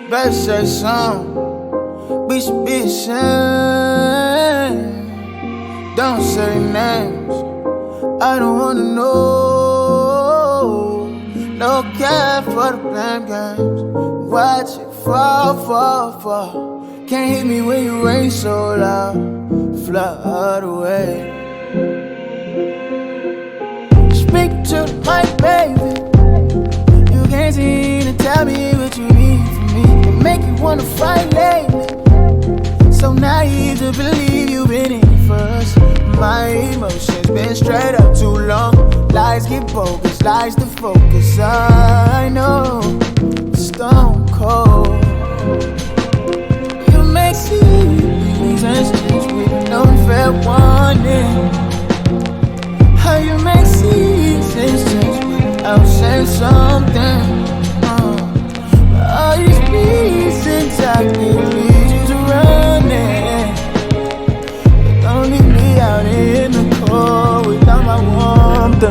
better say something. We should be ashamed. Don't say names, I don't wanna know. No care for the blame games. Watch it fall. Can't hit me when you rain so loud. Flood away. Speak to my baby. You can't seem to tell me what you need from me. It make you wanna fight lately. So naive to believe you've been in it first. My emotions been straight up too long. Lies get bogus, lies to focus. I know, stone cold. You make seasons change with no fair warning. How you make seasons change without saying something. All these reasons I can lead you to running. Don't leave me out in the cold without my warmth.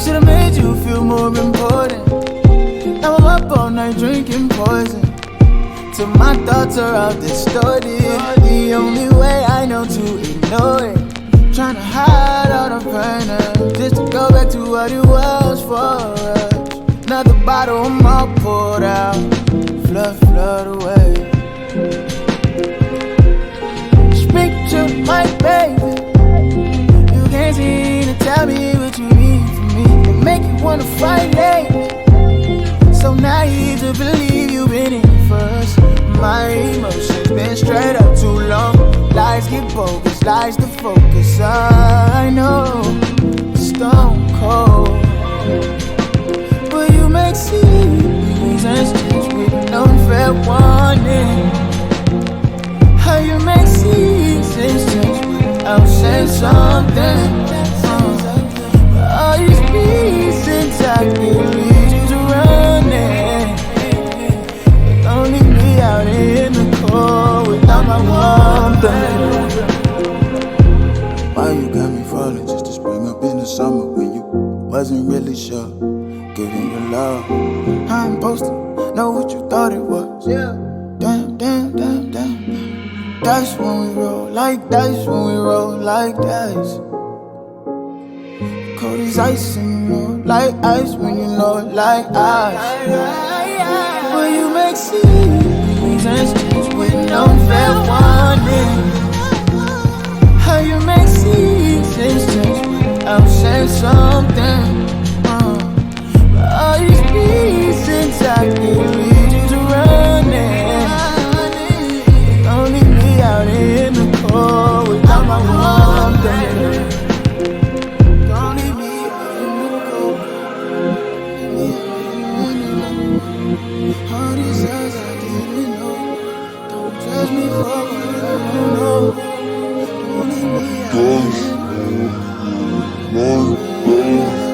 Should've made you feel more important. Now I'm up all night drinking poison till my thoughts are all distorted. The only way I know to ignore it. Tryna hide all the pain and just to go back to what it was for us. Another bottle, I'm all poured out. Flood away. Speak to my baby. You can't seem to tell me what you need from me. It make you wanna fight lately. So naive to believe you've been in it first. My emotions been straight up too long. Lies get bogus, lies to focus. I know, stone cold. But you make seasons change with no fair warning. How you make seasons change without saying something. All these reasons I can lead you to running. Don't leave me out in the cold without my warmth. Why you got me falling just to spring up in the summer when you wasn't really sure? Giving you love, I'm supposed to know what you thought it was. Yeah. Damn. Dice when we roll like dice, when we roll like dice. Cold as ice and you know, like ice when you know, like ice. Will you make seasons change with no fair warning? How you make seasons change without saying something? All these reasons I can lead you to running. Don't leave me out in the cold without my warmth. Don't leave me out in the cold. All these eyes I didn't know. Don't judge me for what I don't know. Don't leave me out in the cold.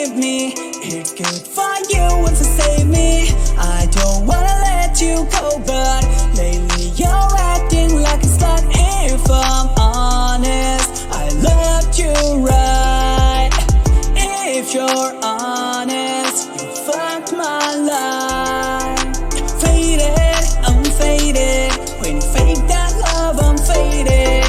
leave me. It's good for you once you save me. I don't wanna let you go, but lately you're acting like a slut. If I'm honest, I loved you right. If you're honest, you fucked my life. Faded, I'm faded. When you fake that love, I'm faded.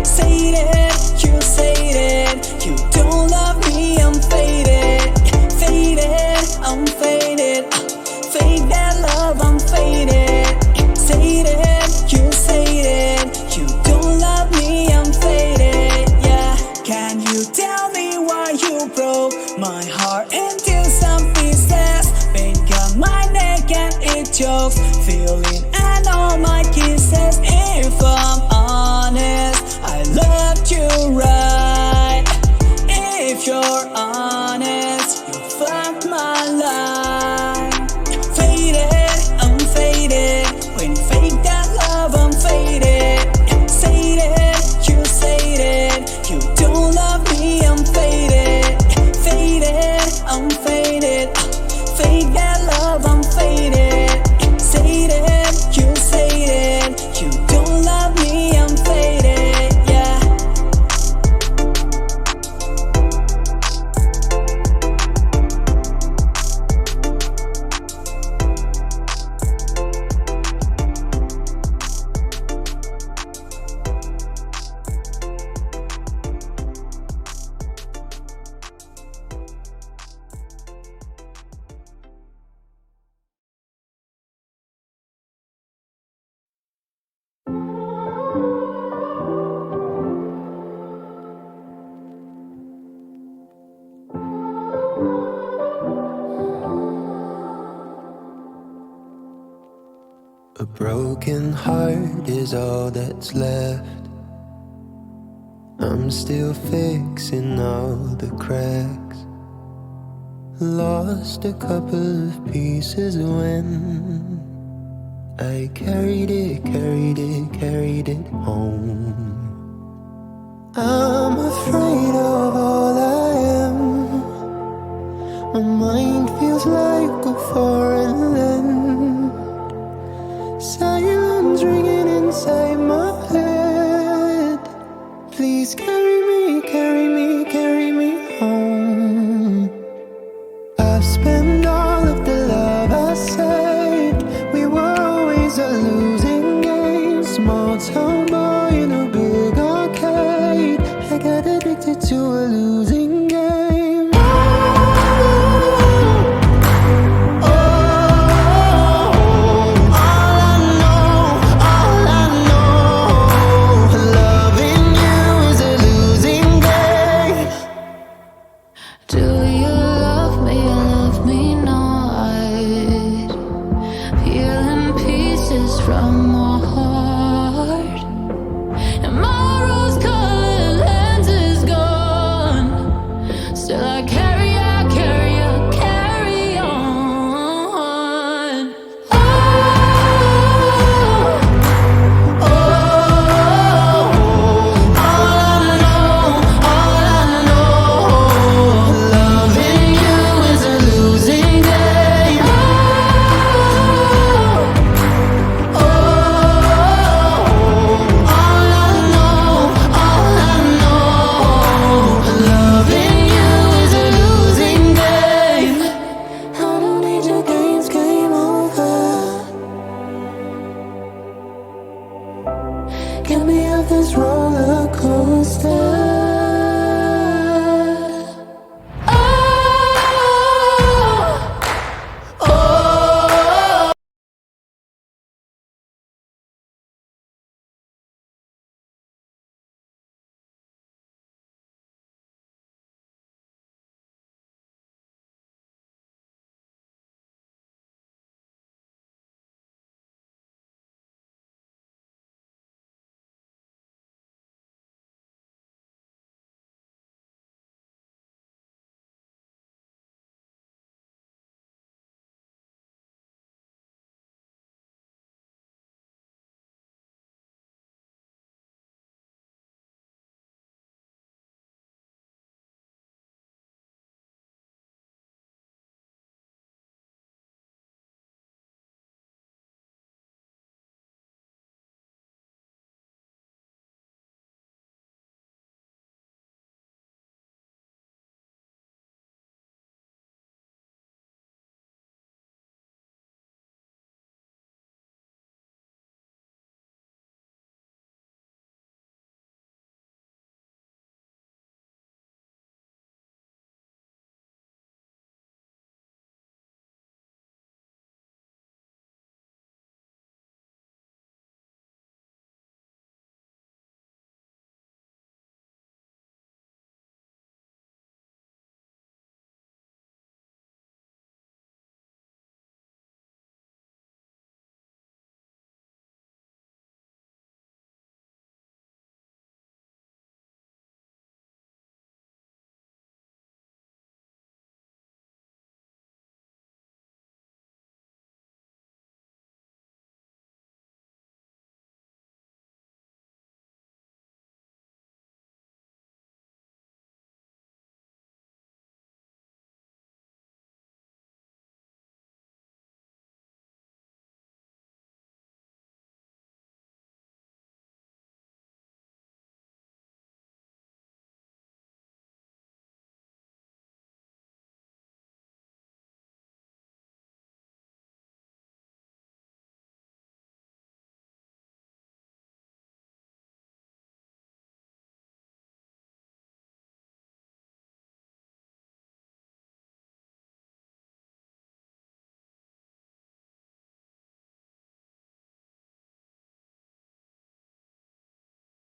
Sated, you sated. You don't love me, I'm faded. Faded, I'm faded. Fake that love, I'm faded. Sated, you sated. You don't love me, I'm faded. Yeah, can you tell me why you broke my heart into some pieces? Pain got my neck and it chokes. Feeling and all my kisses. If I'm honest, I loved you right. If you're honest, you fucked my life. Faded, I'm faded. When you fake that love, I'm faded. Sated, you sated. You don't love me, I'm faded. Faded, I'm faded. Fake that love, I'm faded. Sated, you sated. You don't love me, I'm faded. Yeah. A broken heart is all that's left. I'm still fixing all the cracks. Lost a couple of pieces when I carried it home. I'm afraid of all I am. My mind feels like a foreign land. Silence ringing inside my head. Please carry me home. I've spent all of the love I saved. We were always a losing game. Small town boy in a big arcade. I got addicted to a losing game. From my heart, and my rose-colored lens is gone. Still I can't